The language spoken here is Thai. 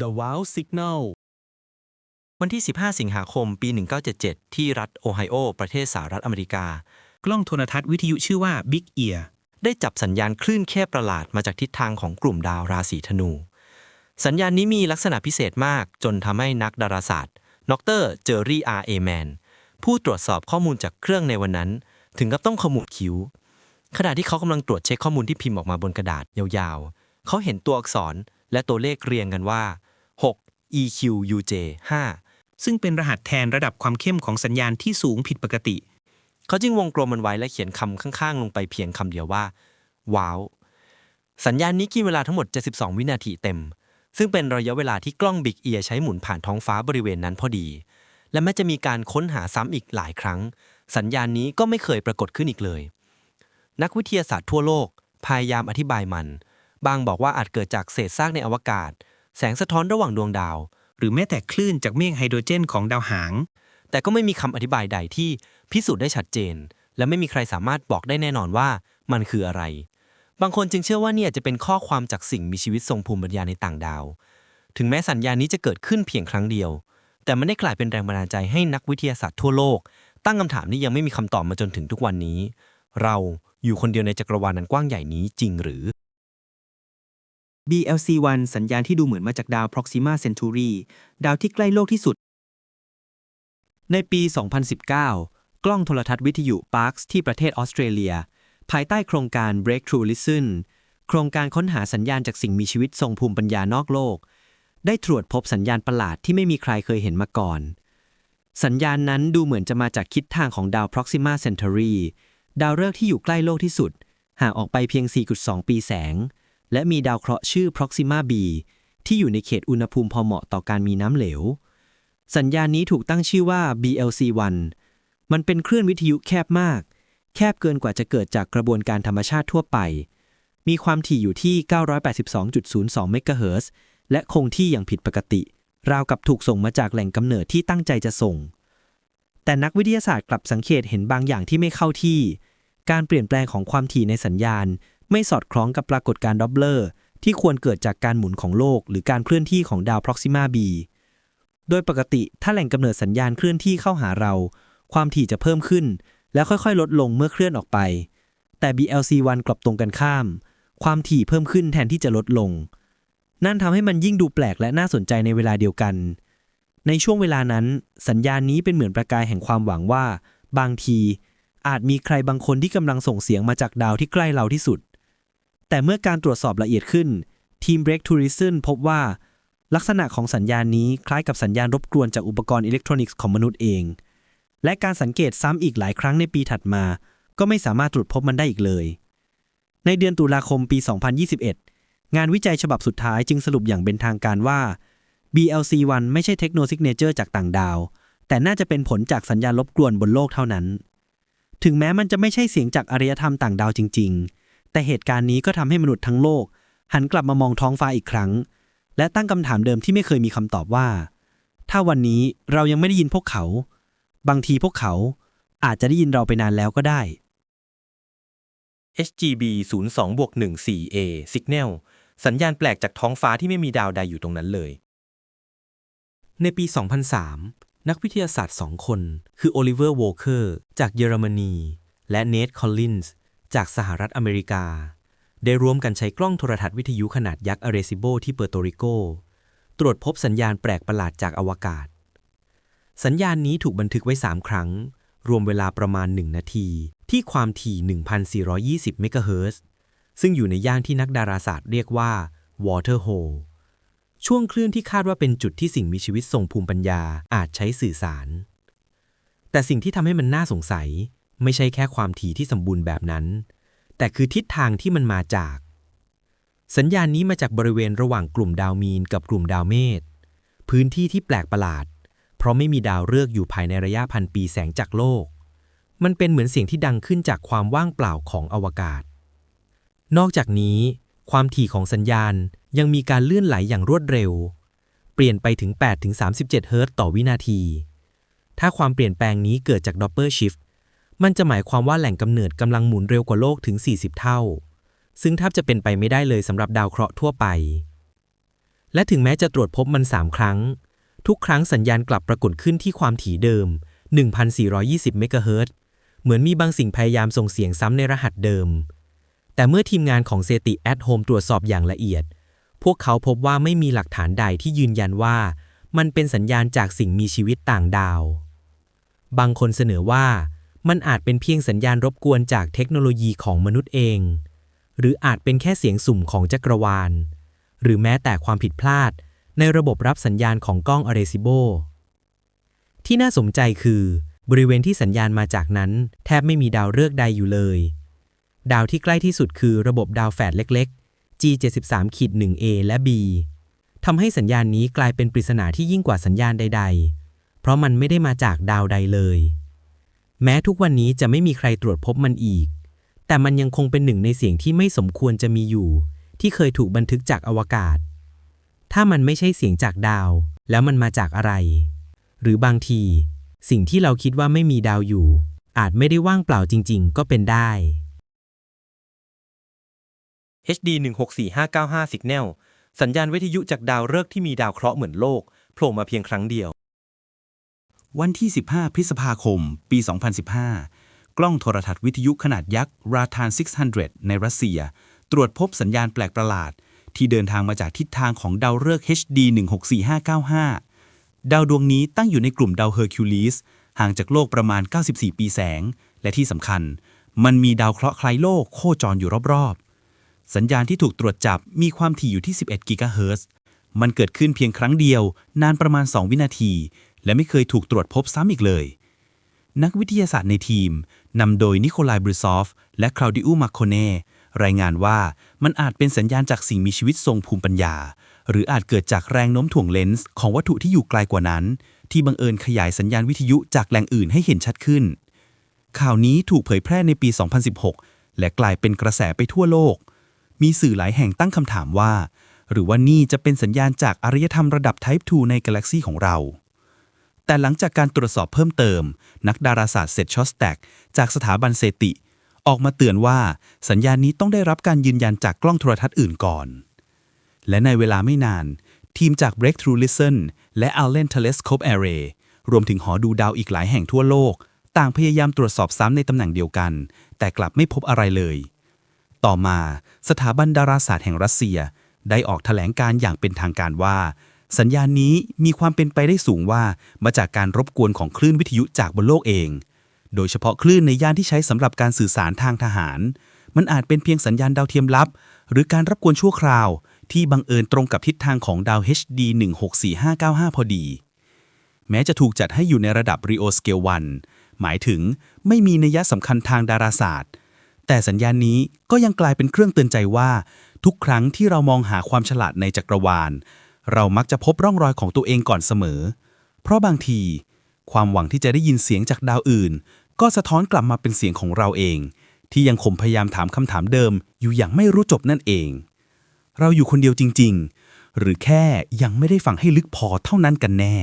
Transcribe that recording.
The Wow Signal วันที่ 15 สิงหาคม ปี 1977 ที่รัฐโอไฮโอ ประเทศสหรัฐอเมริกากล้องโทรทัศน์วิทยุชื่อว่า Big Ear ได้จับสัญญาณคลื่นแคบประหลาดมาจากทิศทางของกลุ่มดาวราศีธนู สัญญาณนี้มีลักษณะพิเศษมากจนทำให้นักดาราศาสตร์ดรเจอร์รี่ R. A. Mann ผู้ตรวจสอบข้อมูลจากเครื่องในวันนั้นถึงกับต้องขมวดคิ้วขณะที่เขากำลังตรวจเช็คข้อมูลที่พิมพ์ออกมาบนกระดาษยาวๆเขาเห็นตัวอักษรและตัวเลขเรียงกันว่า 6 EQUJ 5 ซึ่งเป็นรหัสแทนระดับความเข้มของสัญญาณที่สูงผิดปกติ เขาจึงวงกลมมันไว้และเขียนคำข้างๆลงไปเพียงคำเดียวว่าว้าวสัญญาณนี้กินเวลาทั้งหมด72วินาทีเต็มซึ่งเป็นระยะเวลาที่กล้อง Big Ear ใช้หมุนผ่านท้องฟ้าบริเวณนั้นพอดีและแม้จะมีการค้นหาซ้ำอีกหลายครั้งสัญญาณนี้ก็ไม่เคยปรากฏขึ้นอีกเลยนักวิทยาศาสตร์ทั่วโลกพยายามอธิบายมันบางบอกว่าอาจเกิดจากเศษซากในอวกาศแสงสะท้อนระหว่างดวงดาวหรือแม้แต่คลื่นจากเมฆไฮโดรเจนของดาวหางแต่ก็ไม่มีคำอธิบายใดที่พิสูจน์ได้ชัดเจนและไม่มีใครสามารถบอกได้แน่นอนว่ามันคืออะไรบางคนจึงเชื่อว่านี่อาจจะเป็นข้อความจากสิ่งมีชีวิตทรงภูมิปัญญาในต่างดาวถึงแม้สัญญาณนี้จะเกิดขึ้นเพียงครั้งเดียวแต่มันได้กลายเป็นแรงบันดาลใจให้นักวิทยาศาสตร์ทั่วโลกตั้งคำถามที่ยังไม่มีคำตอบมาจนถึงทุกวันนี้เราอยู่คนเดียวในจักรวาลนั้นกว้างใหญ่นี้จริงหรือ BLC-1 สัญญาณที่ดูเหมือนมาจากดาว Proxima Centauri ดาวที่ใกล้โลกที่สุดในปี 2019 กล้องโทรทัศน์วิทยุ Parkes ที่ประเทศออสเตรเลียภายใต้โครงการ Breakthrough Listen โครงการค้นหาสัญญาณจากสิ่งมีชีวิตทรงภูมิปัญญานอกโลกได้ตรวจพบสัญญาณประหลาดที่ไม่มีใครเคยเห็นมาก่อนสัญญาณนั้นดูเหมือนจะมาจากทิศทางของดาว Proxima Centauri ดาวฤกษ์ที่อยู่ใกล้โลกที่สุดห่างออกไปเพียง 4.2 ปีแสงและมีดาวเคราะห์ชื่อ Proxima b ที่อยู่ในเขตอุณหภูมิพอเหมาะต่อการมีน้ำเหลวสัญญาณนี้ถูกตั้งชื่อว่า BLC-1 มันเป็นคลื่นวิทยุแคบมากแคบเกินกว่าจะเกิดจากกระบวนการธรรมชาติทั่วไปมีความถี่อยู่ที่ 982.02 เมกะเฮิรตซ์และคงที่อย่างผิดปกติราวกับถูกส่งมาจากแหล่งกำเนิดที่ตั้งใจจะส่งแต่นักวิทยาศาสตร์กลับสังเกตเห็นบางอย่างที่ไม่เข้าที่การเปลี่ยนแปลงของความถี่ในสัญญาณไม่สอดคล้องกับปรากฏการณ์ดอปเลอร์ที่ควรเกิดจากการหมุนของโลกหรือการเคลื่อนที่ของดาว Proxima b โดยปกติถ้าแหล่งกำเนิดสัญญาณเคลื่อนที่เข้าหาเราความถี่จะเพิ่มขึ้นแล้วค่อยๆลดลงเมื่อเคลื่อนออกไปแต่ BLC-1 กลับตรงกันข้ามความถี่เพิ่มขึ้นแทนที่จะลดลงนั่นทำให้มันยิ่งดูแปลกและน่าสนใจในเวลาเดียวกันในช่วงเวลานั้นสัญญาณนี้เป็นเหมือนประกายแห่งความหวังว่าบางทีอาจมีใครบางคนที่กำลังส่งเสียงมาจากดาวที่ใกล้เราที่สุดแต่เมื่อการตรวจสอบละเอียดขึ้นทีม Breakthrough Listen พบว่าลักษณะของสัญญาณนี้คล้ายกับสัญญาณรบกวนจากอุปกรณ์อิเล็กทรอนิกส์ของมนุษย์เองและการสังเกตซ้ำอีกหลายครั้งในปีถัดมาก็ไม่สามารถตรวจพบมันได้อีกเลยในเดือนตุลาคมปี 2021 งานวิจัยฉบับสุดท้ายจึงสรุปอย่างเป็นทางการว่า BLC-1 ไม่ใช่เทคโนซิกเนเจอร์จากต่างดาวแต่น่าจะเป็นผลจากสัญญาณรบกวนบนโลกเท่านั้นถึงแม้มันจะไม่ใช่เสียงจากอารยธรรมต่างดาวจริงๆแต่เหตุการณ์นี้ก็ทำให้มนุษย์ทั้งโลกหันกลับมามองท้องฟ้าอีกครั้งและตั้งคำถามเดิมที่ไม่เคยมีคำตอบว่าถ้าวันนี้เรายังไม่ได้ยินพวกเขาบางทีพวกเขาอาจจะได้ยินเราไปนานแล้วก็ได้ HGB 02-14A Signal สัญญาณแปลกจากท้องฟ้าที่ไม่มีดาวใดอยู่ตรงนั้นเลยในปี 2003 นักวิทยาศาสตร์2คนคือโอลิเวอร์ โวลเคอร์จากเยอรมนีและเนธ คอลลินส์จากสหรัฐอเมริกาได้ร่วมกันใช้กล้องโทรทัศน์วิทยุขนาดยักษ์ Arecibo ที่เปอร์โตริโกตรวจพบสัญญาณแปลกประหลาดจากอวกาศสัญญาณนี้ถูกบันทึกไว้3ครั้งรวมเวลาประมาณ1นาทีที่ความถี่ 1,420 เมกะเฮิรตซ์ซึ่งอยู่ในย่านที่นักดาราศาสตร์เรียกว่า Water Hole ช่วงคลื่นที่คาดว่าเป็นจุดที่สิ่งมีชีวิตทรงภูมิปัญญาอาจใช้สื่อสารแต่สิ่งที่ทำให้มันน่าสงสัยไม่ใช่แค่ความถี่ที่สมบูรณ์แบบนั้นแต่คือทิศทางที่มันมาจากสัญญาณนี้มาจากบริเวณระหว่างกลุ่มดาวมีนกับกลุ่มดาวเมษพื้นที่ที่แปลกประหลาดเพราะไม่มีดาวฤกษ์อยู่ภายในระยะพันปีแสงจากโลกมันเป็นเหมือนเสียงที่ดังขึ้นจากความว่างเปล่าของอวกาศนอกจากนี้ความถี่ของสัญญาณยังมีการเลื่อนไหลอย่างรวดเร็วเปลี่ยนไปถึง 8-37 เฮิรตซ์ต่อวินาทีถ้าความเปลี่ยนแปลงนี้เกิดจากดอปเปอร์ชิฟต์มันจะหมายความว่าแหล่งกำเนิดกำลังหมุนเร็วกว่าโลกถึง40เท่าซึ่งแทบจะเป็นไปไม่ได้เลยสำหรับดาวเคราะห์ทั่วไป และถึงแม้จะตรวจพบมัน3 ครั้งทุกครั้งสัญญาณกลับปรากฏขึ้นที่ความถี่เดิม 1,420 เมกะเฮิรตซ์เหมือนมีบางสิ่งพยายามส่งเสียงซ้ำในรหัสเดิมแต่เมื่อทีมงานของ SETI at Home ตรวจสอบอย่างละเอียดพวกเขาพบว่าไม่มีหลักฐานใดที่ยืนยันว่ามันเป็นสัญญาณจากสิ่งมีชีวิตต่างดาวบางคนเสนอว่ามันอาจเป็นเพียงสัญญาณรบกวนจากเทคโนโลยีของมนุษย์เองหรืออาจเป็นแค่เสียงสุ่มของจักรวาลหรือแม้แต่ความผิดพลาดในระบบรับสัญญาณของกล้อง Arecibo ที่น่าสนใจคือบริเวณที่สัญญาณมาจากนั้นแทบไม่มีดาวฤกษ์ใดอยู่เลยดาวที่ใกล้ที่สุดคือระบบดาวแฝดเล็กๆ G73-1A และ B ทำให้สัญญาณนี้กลายเป็นปริศนาที่ยิ่งกว่าสัญญาณใดๆเพราะมันไม่ได้มาจากดาวใดเลยแม้ทุกวันนี้จะไม่มีใครตรวจพบมันอีกแต่มันยังคงเป็นหนึ่งในเสียงที่ไม่สมควรจะมีอยู่ที่เคยถูกบันทึกจากอวกาศถ้ามันไม่ใช่เสียงจากดาวแล้วมันมาจากอะไรหรือบางทีสิ่งที่เราคิดว่าไม่มีดาวอยู่อาจไม่ได้ว่างเปล่าจริงๆก็เป็นได้ HD 164595 Signal สัญญาณวิทยุจากดาวฤกษ์ที่มีดาวเคราะห์เหมือนโลกโผล่มาเพียงครั้งเดียววันที่ 15 พฤษภาคม ปี 2015 กล้องโทรทัศน์วิทยุขนาดยักษ์ Ratan 600 ในรัสเซียตรวจพบสัญญาณแปลกประหลาดที่เดินทางมาจากทิศทางของดาวฤกษ์ HD 164595 ดาวดวงนี้ตั้งอยู่ในกลุ่มดาวเฮอร์คิวลิสห่างจากโลกประมาณ 94 ปีแสงและที่สำคัญมันมีดาวเคราะห์คล้ายโลกโคจรอยู่รอบๆสัญญาณที่ถูกตรวจจับมีความถี่อยู่ที่ 11 กิกะเฮิรตซ์มันเกิดขึ้นเพียงครั้งเดียวนานประมาณ 2 วินาทีและไม่เคยถูกตรวจพบซ้ำอีกเลยนักวิทยาศาสตร์ในทีมนำโดยนิโคลายบรูซอฟและคลาวดิอูมาโคเน่รายงานว่ามันอาจเป็นสัญญาณจากสิ่งมีชีวิตทรงภูมิปัญญาหรืออาจเกิดจากแรงโน้มถ่วงเลนส์ของวัตถุที่อยู่ไกลกว่านั้นที่บังเอิญขยายสัญญาณวิทยุจากแหล่งอื่นให้เห็นชัดขึ้นข่าวนี้ถูกเผยแพร่ในปี 2016 และกลายเป็นกระแสไปทั่วโลกมีสื่อหลายแห่งตั้งคำถามว่าหรือว่านี่จะเป็นสัญญาณจากอารยธรรมระดับ Type 2 ในกาแล็กซีของเราแต่หลังจากการตรวจสอบเพิ่มเติมนักดาราศาสตร์เซตชอสแตกจากสถาบันเซติออกมาเตือนว่าสัญญาณนี้ต้องได้รับการยืนยันจากกล้องโทรทัศน์อื่นก่อนและในเวลาไม่นานทีมจาก Breakthrough Listen และ Allen Telescope Array รวมถึงหอดูดาวอีกหลายแห่งทั่วโลกต่างพยายามตรวจสอบซ้ำในตำแหน่งเดียวกันแต่กลับไม่พบอะไรเลยต่อมาสถาบันดาราศาสตร์แห่งรัสเซียได้ออกแถลงการอย่างเป็นทางการว่าสัญญาณนี้มีความเป็นไปได้สูงว่ามาจากการรบกวนของคลื่นวิทยุจากบนโลกเองโดยเฉพาะคลื่นในย่านที่ใช้สำหรับการสื่อสารทางทหารมันอาจเป็นเพียงสัญญาณดาวเทียมลับหรือการรบกวนชั่วคราวที่บังเอิญตรงกับทิศทางของดาว HD 164595 พอดีแม้จะถูกจัดให้อยู่ในระดับ Rio Scale 1หมายถึงไม่มีนัยสำคัญทางดาราศาสตร์แต่สัญญาณนี้ก็ยังกลายเป็นเครื่องเตือนใจว่าทุกครั้งที่เรามองหาความฉลาดในจักรวาลเรามักจะพบร่องรอยของตัวเองก่อนเสมอเพราะบางทีความหวังที่จะได้ยินเสียงจากดาวอื่นก็สะท้อนกลับมาเป็นเสียงของเราเองที่ยังคงพยายามถามคำถามเดิมอยู่อย่างไม่รู้จบนั่นเองเราอยู่คนเดียวจริงๆหรือแค่ยังไม่ได้ฟังให้ลึกพอเท่านั้นกันแน่